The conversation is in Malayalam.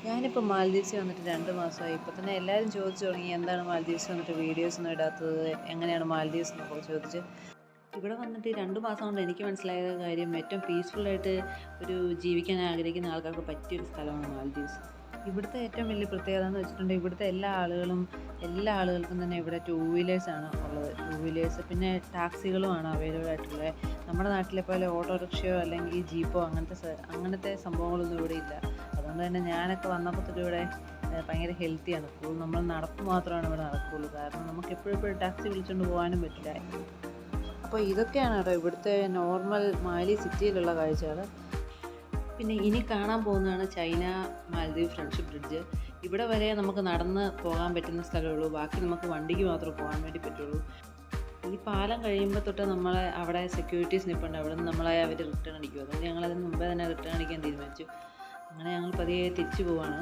ഞാനിപ്പോൾ മാൽദീവ്സിൽ വന്നിട്ട് 2 മാസമായി. ഇപ്പോൾ തന്നെ എല്ലാവരും ചോദിച്ചു തുടങ്ങി എന്താണ് മാൽദീവ്സിൽ വന്നിട്ട് വീഡിയോസൊന്നും ഇടാത്തത്, എങ്ങനെയാണ് മാൽദീവ്സ് എന്നൊക്കെ ചോദിച്ച്. ഇവിടെ വന്നിട്ട് ഈ 2 മാസം കൊണ്ട് എനിക്ക് മനസ്സിലായ കാര്യം ഏറ്റവും പീസ്ഫുള്ളായിട്ട് ഒരു ജീവിക്കാൻ ആഗ്രഹിക്കുന്ന ആൾക്കാർക്ക് പറ്റിയൊരു സ്ഥലമാണ് മാൽദീവ്സ്. ഇവിടുത്തെ ഏറ്റവും വലിയ പ്രത്യേകത എന്ന് വെച്ചിട്ടുണ്ടെങ്കിൽ ഇവിടുത്തെ എല്ലാ ആളുകൾക്കും തന്നെ ഇവിടെ ടൂ വീലേഴ്സാണ് ഉള്ളത്. ടൂ വീലേഴ്സ് പിന്നെ ടാക്സികളുമാണ് അവൈലബിൾ ആയിട്ടുള്ളത്. നമ്മുടെ നാട്ടിലെ പോലെ ഓട്ടോറിക്ഷയോ അല്ലെങ്കിൽ ജീപ്പോ അങ്ങനത്തെ സംഭവങ്ങളൊന്നും ഇവിടെ ഇല്ല. അതുകൊണ്ട് തന്നെ ഞാനൊക്കെ വന്നപ്പോൾ തൊട്ട് ഇവിടെ ഭയങ്കര ഹെൽത്തിയാണ്. ഫുൾ നമ്മൾ നടപ്പ് മാത്രമാണ് ഇവിടെ നടക്കുകയുള്ളൂ. കാരണം നമുക്ക് എപ്പോഴും ടാക്സി വിളിച്ചുകൊണ്ട് പോകാനും പറ്റില്ല. അപ്പോൾ ഇതൊക്കെയാണ് കേട്ടോ ഇവിടുത്തെ നോർമൽ മാലി സിറ്റിയിലുള്ള കാഴ്ചകൾ. പിന്നെ ഇനി കാണാൻ പോകുന്നതാണ് ചൈന മാലദ്വീപ് ഫ്രണ്ട്ഷിപ്പ് ബ്രിഡ്ജ്. ഇവിടെ വരെ നമുക്ക് നടന്ന് പോകാൻ പറ്റുന്ന സ്ഥലമുള്ളൂ, ബാക്കി നമുക്ക് വണ്ടിക്ക് മാത്രമേ പോകാൻ വേണ്ടി പറ്റുള്ളൂ. ഈ പാലം കഴിയുമ്പോൾ തൊട്ട് നമ്മളെ അവിടെ സെക്യൂരിറ്റീസ് നിൽപ്പുണ്ട്, അവിടെ നിന്ന് നമ്മളെ അവർ റിട്ടേൺ അടിക്കും. അതുകൊണ്ട് ഞങ്ങളതിന് മുമ്പേ തന്നെ റിട്ടേൺ അടിക്കാൻ തീരുമാനിച്ചു. അങ്ങനെ ഞങ്ങൾ പതിയെ തിരിച്ചു പോവാണ്.